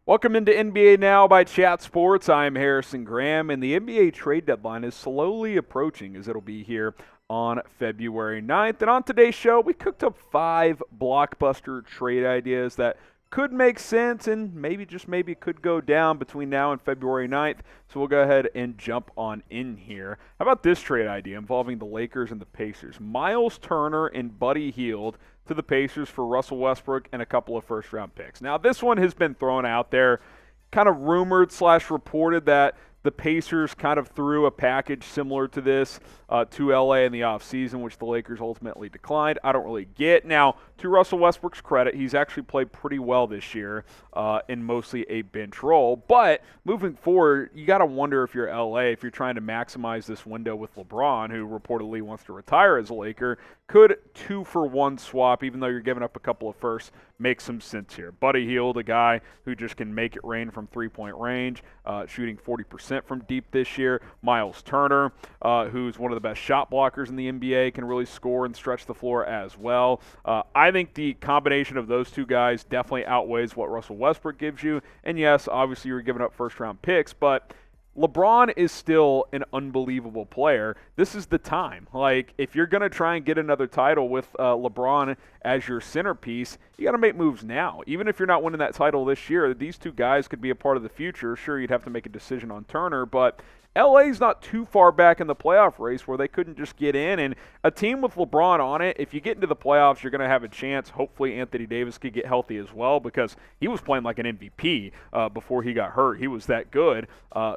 Welcome into NBA Now by Chat Sports. I'm Harrison Graham, and the NBA trade deadline is slowly approaching as it'll be here on February 9th. And on today's show, we cooked up 5 blockbuster trade ideas that could make sense and maybe, just maybe, could go down between now and February 9th. So we'll go ahead and jump on in here. How about this trade idea involving the Lakers and the Pacers? Myles Turner and Buddy Hield to the Pacers for Russell Westbrook and a couple of first-round picks. Now, this one has been thrown out there, kind of rumored / reported that the Pacers kind of threw a package similar to this to LA in the offseason, which the Lakers ultimately declined. I don't really get. Now, to Russell Westbrook's credit, he's actually played pretty well this year in mostly a bench role. But moving forward, you got to wonder if you're LA, if you're trying to maximize this window with LeBron, who reportedly wants to retire as a Laker, could 2-for-1 swap, even though you're giving up a couple of firsts, make some sense here. Buddy Hield, a guy who just can make it rain from three-point range, shooting 40% from deep this year. Myles Turner, who's one of the best shot blockers in the NBA, can really score and stretch the floor as well. I think the combination of those two guys definitely outweighs what Russell Westbrook gives you. And yes, obviously you're giving up first-round picks, but LeBron is still an unbelievable player. This is the time. Like, if you're going to try and get another title with LeBron as your centerpiece, you got to make moves now. Even if you're not winning that title this year, these two guys could be a part of the future. Sure, you'd have to make a decision on Turner, but LA's not too far back in the playoff race where they couldn't just get in. And a team with LeBron on it, if you get into the playoffs, you're going to have a chance. Hopefully Anthony Davis could get healthy as well, because he was playing like an MVP before he got hurt. He was that good.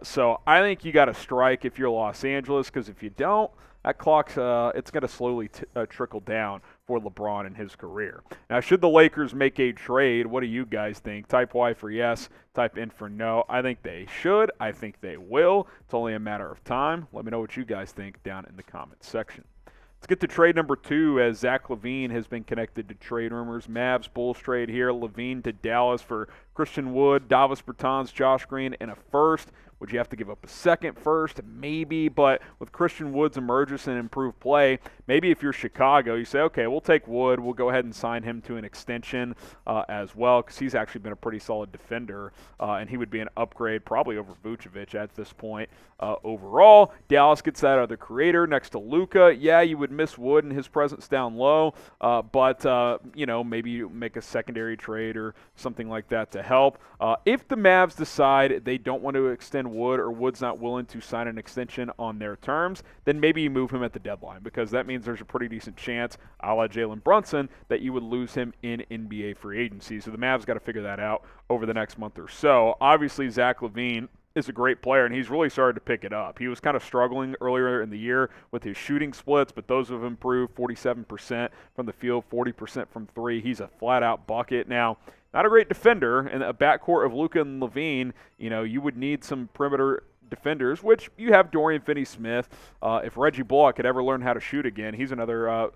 So I think you got to strike if you're Los Angeles, because if you don't, that clock's it's going to slowly trickle down for LeBron in his career. Now, should the Lakers make a trade, what do you guys think? Type Y for yes, type N for no. I think they should. I think they will. It's only a matter of time. Let me know what you guys think down in the comments section. Let's get to trade number 2, as Zach LaVine has been connected to trade rumors. Mavs-Bulls trade here. LaVine to Dallas for Christian Wood, Davis Bertans, Josh Green, and a first. Would you have to give up a second first? Maybe, but with Christian Wood's emergence and improved play, maybe if you're Chicago, you say, okay, we'll take Wood. We'll go ahead and sign him to an extension as well, because he's actually been a pretty solid defender, and he would be an upgrade probably over Vucevic at this point overall. Dallas gets that other creator next to Luka. Yeah, you would miss Wood and his presence down low, but maybe you make a secondary trade or something like that to help. If the Mavs decide they don't want to extend Wood, or Wood's not willing to sign an extension on their terms, then maybe you move him at the deadline, because that means there's a pretty decent chance, a la Jalen Brunson, that you would lose him in NBA free agency. So the Mavs got to figure that out over the next month or so. Obviously, Zach LaVine is a great player, and he's really started to pick it up. He was kind of struggling earlier in the year with his shooting splits, but those have improved. 47% from the field, 40% from three. He's a flat-out bucket. Now, not a great defender, and a backcourt of Luka and LaVine, you would need some perimeter defenders, which you have Dorian Finney-Smith. If Reggie Bullock could ever learn how to shoot again, he's another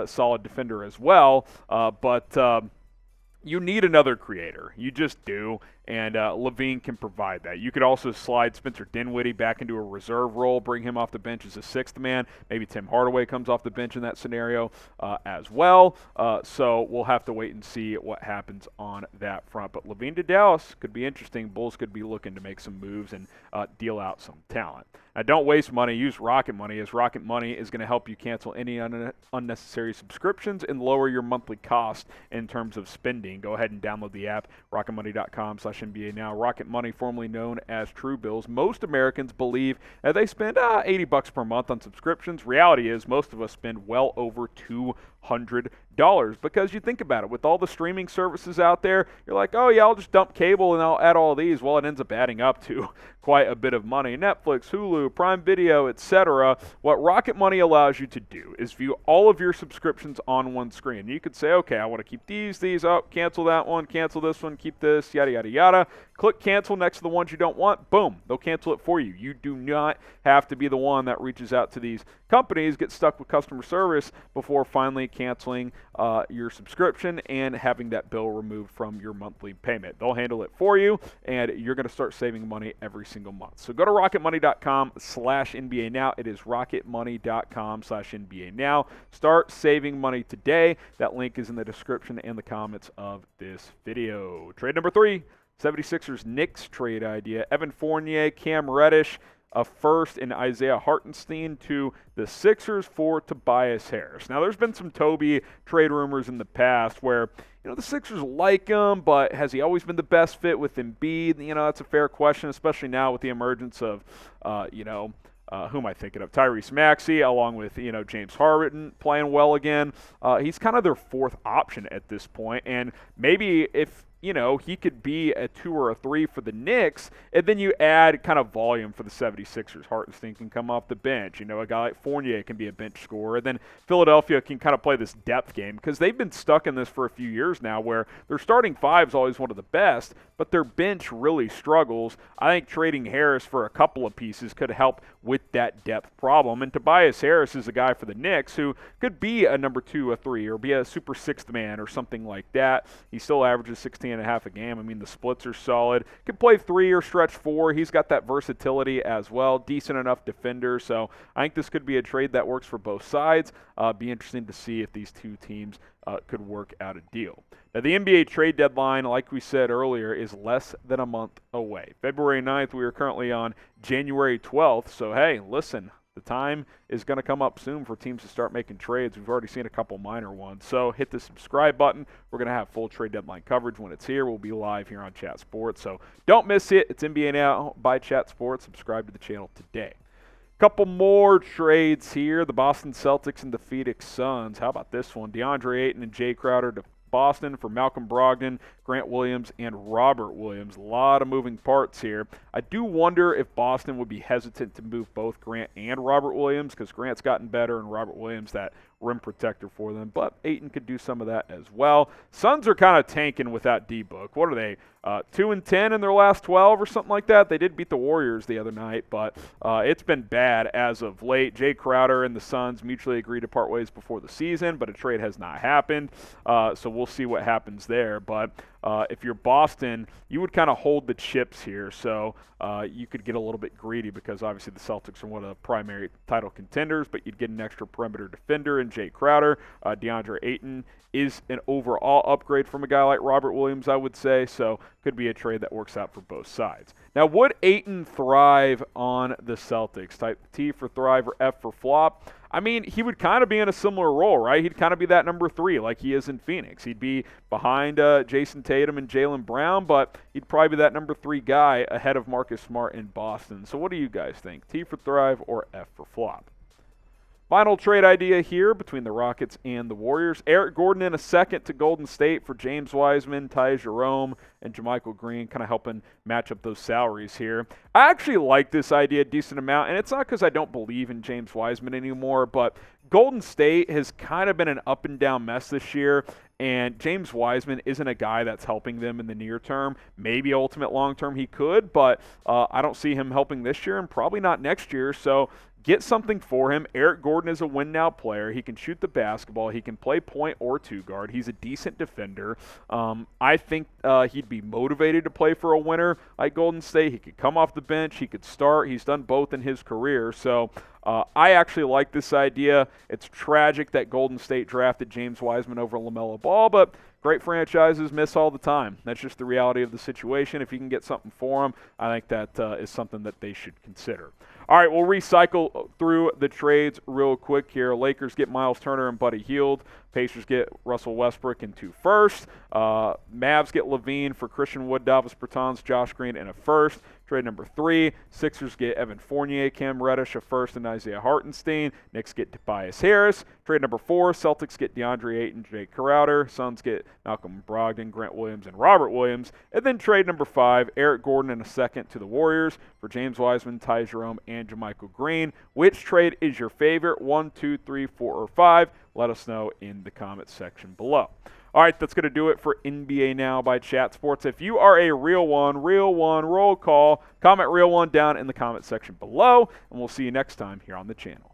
solid defender as well. But you need another creator. You just do. And LaVine can provide that. You could also slide Spencer Dinwiddie back into a reserve role, bring him off the bench as a sixth man. Maybe Tim Hardaway comes off the bench in that scenario as well. So we'll have to wait and see what happens on that front. But LaVine to Dallas could be interesting. Bulls could be looking to make some moves and deal out some talent. Now, don't waste money. Use Rocket Money, as Rocket Money is going to help you cancel any unnecessary subscriptions and lower your monthly cost in terms of spending. Go ahead and download the app, rocketmoney.com/NBA Now. Rocket Money, formerly known as True Bills. Most Americans believe that they spend $80 per month on subscriptions. Reality is most of us spend well over $200, because you think about it, with all the streaming services out there, you're like, oh yeah, I'll just dump cable and I'll add all these. Well, it ends up adding up to quite a bit of money. Netflix, Hulu, Prime Video, etc. What Rocket Money allows you to do is view all of your subscriptions on one screen. You could say, okay, I want to keep these, cancel that one, cancel this one, keep this, yada, yada, yada. Click cancel next to the ones you don't want. Boom, they'll cancel it for you. You do not have to be the one that reaches out to these companies, get stuck with customer service before finally canceling your subscription and having that bill removed from your monthly payment. They'll handle it for you, and you're going to start saving money every single month. So go to rocketmoney.com/NBA Now. It is rocketmoney.com/NBA Now. Start saving money today. That link is in the description and the comments of this video. Trade number 3. 76ers Knicks trade idea. Evan Fournier, Cam Reddish, a first, and Isaiah Hartenstein to the Sixers for Tobias Harris. Now, there's been some Toby trade rumors in the past where, the Sixers like him, but has he always been the best fit with Embiid? That's a fair question, especially now with the emergence of, who am I thinking of? Tyrese Maxey, along with, James Harden playing well again. He's kind of their fourth option at this point, and maybe if he could be a 2 or a 3 for the Knicks, and then you add kind of volume for the 76ers. Hartenstein can come off the bench. A guy like Fournier can be a bench scorer. And then Philadelphia can kind of play this depth game because they've been stuck in this for a few years now where their starting five is always one of the best, but their bench really struggles. I think trading Harris for a couple of pieces could help with that depth problem. And Tobias Harris is a guy for the Knicks who could be a number 2, a 3, or be a super sixth man or something like that. He still averages 16.5 a game. I mean, the splits are solid. Can play 3 or stretch 4. He's got that versatility as well. Decent enough defender. So I think this could be a trade that works for both sides. Be interesting to see if these two teams could work out a deal. Now, the NBA trade deadline, like we said earlier, is less than a month away. February 9th, we are currently on January 12th. So, hey, listen, the time is going to come up soon for teams to start making trades. We've already seen a couple minor ones. So hit the subscribe button. We're going to have full trade deadline coverage when it's here. We'll be live here on Chat Sports. So don't miss it. It's NBA Now by Chat Sports. Subscribe to the channel today. Couple more trades here. The Boston Celtics and the Phoenix Suns. How about this one? DeAndre Ayton and Jay Crowder to Boston for Malcolm Brogdon, Grant Williams, and Robert Williams. A lot of moving parts here. I do wonder if Boston would be hesitant to move both Grant and Robert Williams because Grant's gotten better and Robert Williams that rim protector for them, but Ayton could do some of that as well. Suns are kind of tanking without D-Book. What are they, 2-10 in their last 12 or something like that? They did beat the Warriors the other night, but it's been bad as of late. Jay Crowder and the Suns mutually agreed to part ways before the season, but a trade has not happened, so we'll see what happens there. But if you're Boston, you would kind of hold the chips here, so you could get a little bit greedy because obviously the Celtics are one of the primary title contenders, but you'd get an extra perimeter defender in Jay Crowder. DeAndre Ayton is an overall upgrade from a guy like Robert Williams, I would say, so could be a trade that works out for both sides. Now, would Ayton thrive on the Celtics? Type T for thrive or F for flop. I mean, he would kind of be in a similar role, right? He'd kind of be that number 3 like he is in Phoenix. He'd be behind Jason Tatum and Jaylen Brown, but he'd probably be that number 3 guy ahead of Marcus Smart in Boston. So what do you guys think? T for thrive or F for flop? Final trade idea here between the Rockets and the Warriors. Eric Gordon in a second to Golden State for James Wiseman, Ty Jerome, and JaMychal Green, kind of helping match up those salaries here. I actually like this idea a decent amount, and it's not because I don't believe in James Wiseman anymore, but Golden State has kind of been an up-and-down mess this year, and James Wiseman isn't a guy that's helping them in the near term. Maybe ultimate long term he could, but I don't see him helping this year and probably not next year, so get something for him. Eric Gordon is a win-now player. He can shoot the basketball. He can play point or 2 guard. He's a decent defender. I think he'd be motivated to play for a winner like Golden State. He could come off the bench. He could start. He's done both in his career. So I actually like this idea. It's tragic that Golden State drafted James Wiseman over LaMelo Ball, but great franchises miss all the time. That's just the reality of the situation. If you can get something for them, I think that is something that they should consider. All right, we'll recycle through the trades real quick here. Lakers get Myles Turner and Buddy Hield. Pacers get Russell Westbrook and 2 firsts. Mavs get LaVine for Christian Wood, Davis Bertans, Josh Green, and a first. Trade number 3, Sixers get Evan Fournier, Cam Reddish, a first, and Isaiah Hartenstein. Knicks get Tobias Harris. Trade number 4, Celtics get DeAndre Ayton, Jay Crowder. Suns get Malcolm Brogdon, Grant Williams, and Robert Williams. And then trade number 5, Eric Gordon and a second to the Warriors for James Wiseman, Ty Jerome, and JaMychal Green. Which trade is your favorite? 1, 2, 3, 4, or 5? Let us know in the comments section below. All right, that's going to do it for NBA Now by Chat Sports. If you are a real one, roll call. Comment real one down in the comment section below, and we'll see you next time here on the channel.